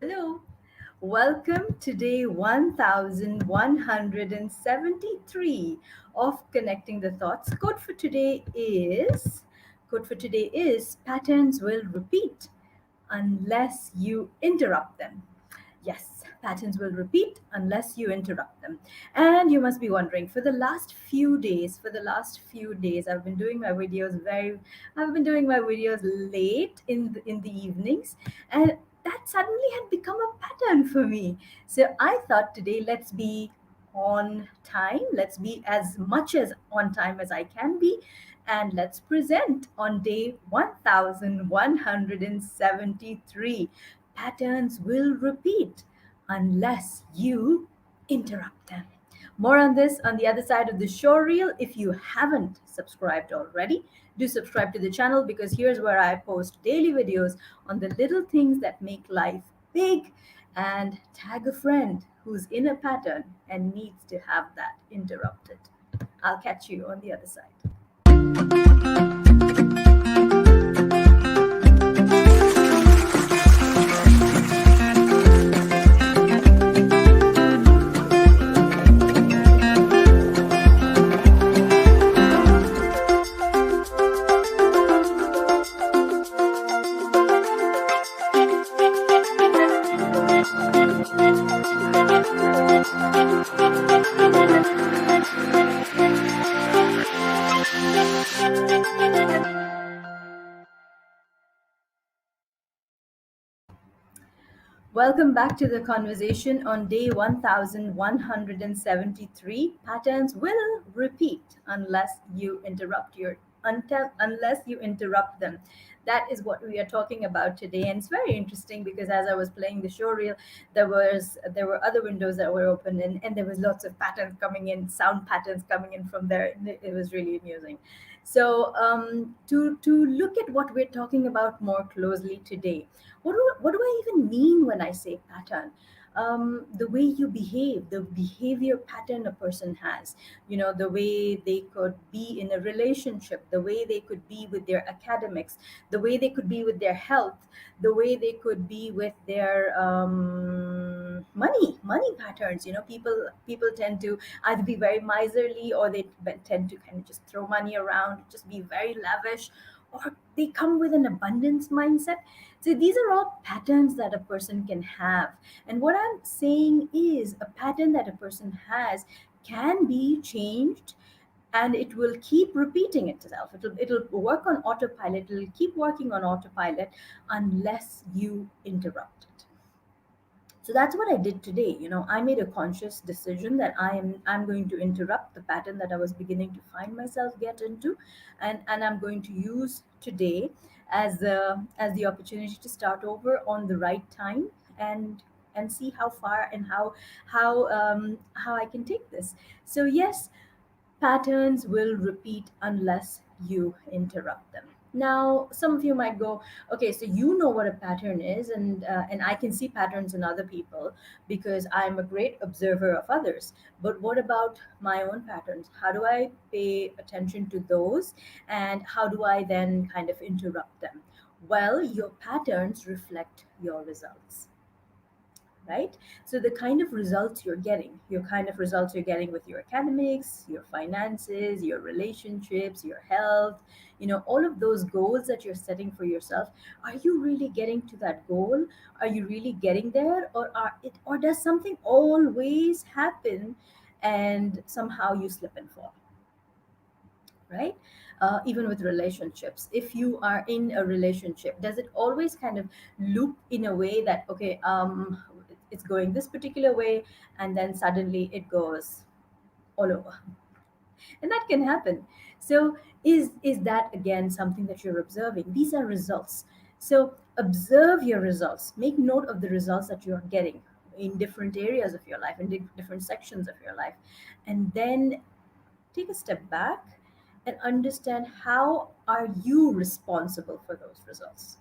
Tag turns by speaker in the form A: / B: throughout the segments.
A: Hello, welcome to day 1173 of Connecting the Thoughts. Code for today is patterns will repeat unless you interrupt them. Yes, patterns will repeat unless you interrupt them. And you must be wondering, for the last few days, I've been doing my videos late in the evenings, and that suddenly had become a pattern for me. So I thought today, let's be on time. Let's be as much as on time as I can be, and let's present on day 1173. Patterns will repeat unless you interrupt them. More on this on the other side of the show reel. If you haven't subscribed already, do subscribe to the channel, because here's where I post daily videos on the little things that make life big, and tag a friend who's in a pattern and needs to have that interrupted. I'll catch you on the other side. Welcome back to the conversation on day 1173. Patterns will repeat unless you interrupt them. That is what we are talking about today, and it's very interesting because as I was playing the show reel, there were other windows that were open, and there was lots of patterns coming in, sound patterns coming in from there. And it was really amusing. So to look at what we're talking about more closely today, what do I even mean when I say pattern? The way you behave, the behavior pattern a person has, the way they could be in a relationship, the way they could be with their academics, the way they could be with their health, the way they could be with their money patterns. People tend to either be very miserly, or they tend to kind of just throw money around, just be very lavish, or they come with an abundance mindset. So these are all patterns that a person can have. And what I'm saying is, a pattern that a person has can be changed, and it will keep repeating itself. It'll work on autopilot. It'll keep working on autopilot unless you interrupt it. So that's what I did today. I made a conscious decision that I'm going to interrupt the pattern that I was beginning to find myself get into, and I'm going to use today as the opportunity to start over on the right time, and see how far and how I can take this. So yes, patterns will repeat unless you interrupt them. Now, some of you might go, okay, so you know what a pattern is, and I can see patterns in other people because I'm a great observer of others. But what about my own patterns? How do I pay attention to those, and how do I then kind of interrupt them? Well, your patterns reflect your results, right? So the kind of results you're getting with your academics, your finances, your relationships, your health, all of those goals that you're setting for yourself, are you really getting to that goal? Are you really getting there, or does something always happen and somehow you slip and fall, right? Even with relationships, if you are in a relationship, does it always kind of loop in a way that, okay, it's going this particular way, and then suddenly it goes all over? And that can happen. So is that again something that you're observing? These are results. So observe your results, make note of the results that you're getting in different areas of your life, in different sections of your life, and then take a step back and understand, how are you responsible for those results?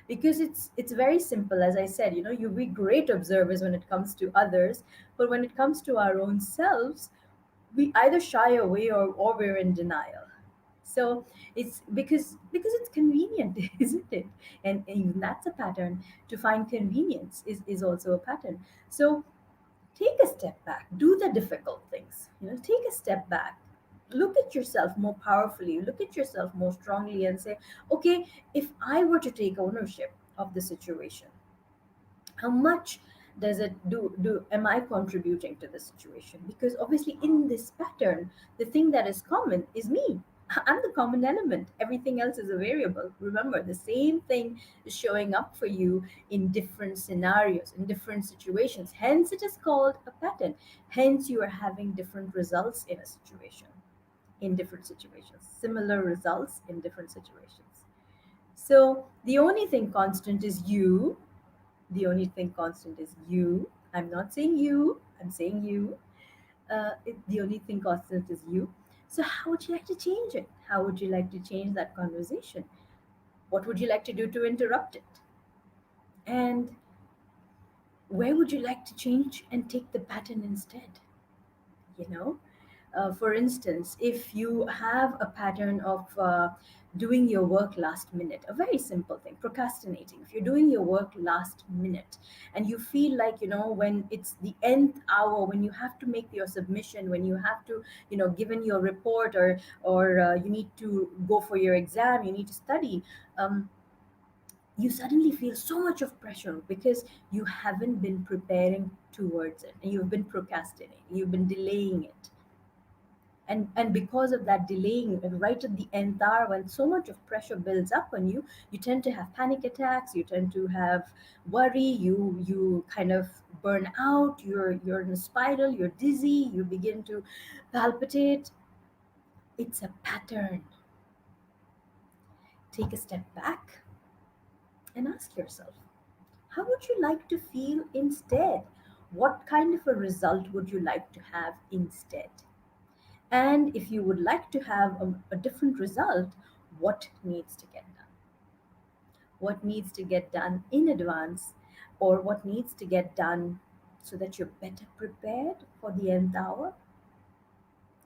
A: Because it's very simple. As I said, you be great observers when it comes to others, but when it comes to our own selves, we either shy away, or we're in denial. So it's because it's convenient, isn't it? And even that's a pattern. To find convenience is also a pattern. So take a step back, do the difficult things, take a step back, look at yourself more powerfully, look at yourself more strongly, and say, okay, if I were to take ownership of the situation, how much does it do am I contributing to the situation? Because obviously in this pattern, the thing that is common is me. I'm the common element, everything else is a variable. Remember, the same thing is showing up for you in different scenarios, in different situations, hence it is called a pattern. Hence you are having different results in a situation, in different situations, similar results in different situations. So the only thing constant is you. The only thing constant is you. I'm not saying you, I'm saying you. The only thing constant is you. So, how would you like to change it? How would you like to change that conversation? What would you like to do to interrupt it? And where would you like to change and take the pattern instead? You know, for instance, if you have a pattern of doing your work last minute, a very simple thing, procrastinating. If you're doing your work last minute and you feel like, when it's the nth hour, when you have to make your submission, when you have to, give in your report, or you need to go for your exam, you need to study, you suddenly feel so much of pressure because you haven't been preparing towards it, and you've been procrastinating, you've been delaying it. And because of that delaying, right at the nth hour, when so much of pressure builds up on you, you tend to have panic attacks, you tend to have worry, you kind of burn out, you're in a spiral, you're dizzy, you begin to palpitate. It's a pattern. Take a step back and ask yourself, how would you like to feel instead? What kind of a result would you like to have instead? And if you would like to have a different result, what needs to get done? What needs to get done in advance, or what needs to get done so that you're better prepared for the nth hour?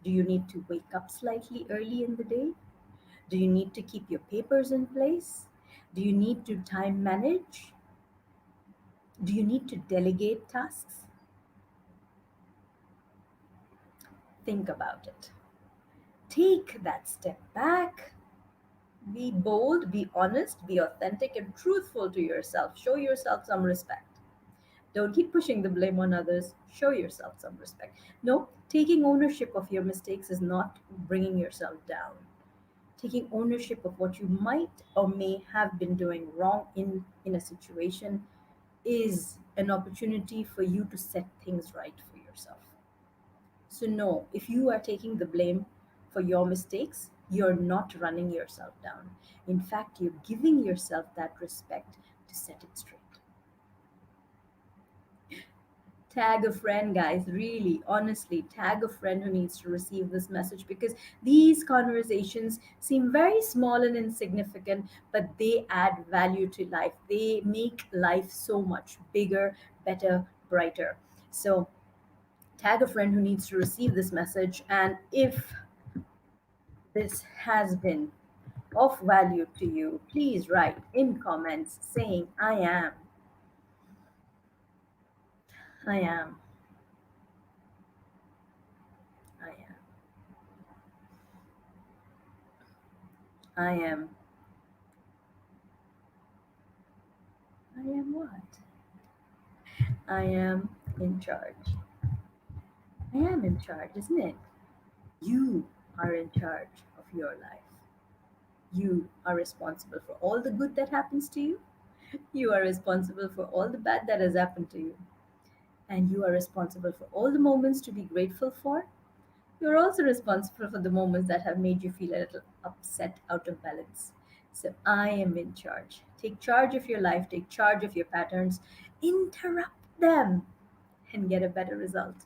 A: Do you need to wake up slightly early in the day? Do you need to keep your papers in place? Do you need to time manage? Do you need to delegate tasks? Think about it. Take that step back. Be bold, be honest, be authentic and truthful to yourself. Show yourself some respect. Don't keep pushing the blame on others. Show yourself some respect. No, taking ownership of your mistakes is not bringing yourself down. Taking ownership of what you might or may have been doing wrong in a situation is an opportunity for you to set things right for yourself. So, no, if you are taking the blame for your mistakes, you're not running yourself down. In fact, you're giving yourself that respect to set it straight. Tag a friend, guys. Really, honestly, tag a friend who needs to receive this message, because these conversations seem very small and insignificant, but they add value to life. They make life so much bigger, better, brighter. So, tag a friend who needs to receive this message. And if this has been of value to you, please write in comments saying, I am, I am, I am, I am what? I am in charge. I am in charge, isn't it? You are in charge of your life. You are responsible for all the good that happens to you. You are responsible for all the bad that has happened to you. And you are responsible for all the moments to be grateful for. You're also responsible for the moments that have made you feel a little upset, out of balance. So I am in charge. Take charge of your life, take charge of your patterns, interrupt them, and get a better result.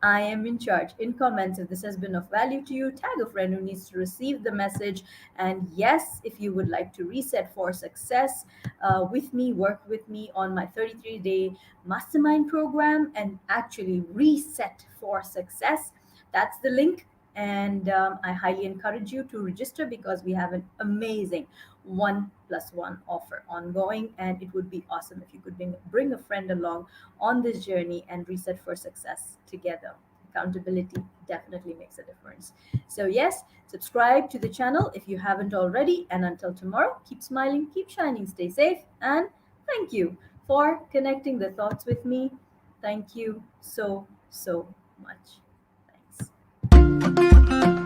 A: I am in charge. In comments, if this has been of value to you, tag a friend who needs to receive the message. And yes, if you would like to reset for success with me, work with me on my 33-day mastermind program and actually reset for success, that's the link And I highly encourage you to register because we have an amazing 1+1 offer ongoing, and it would be awesome if you could bring a friend along on this journey and reset for success together. Accountability definitely makes a difference. So, yes, subscribe to the channel if you haven't already. And until tomorrow, keep smiling, keep shining, stay safe, and thank you for connecting the thoughts with me. Thank you so, so much. Thanks.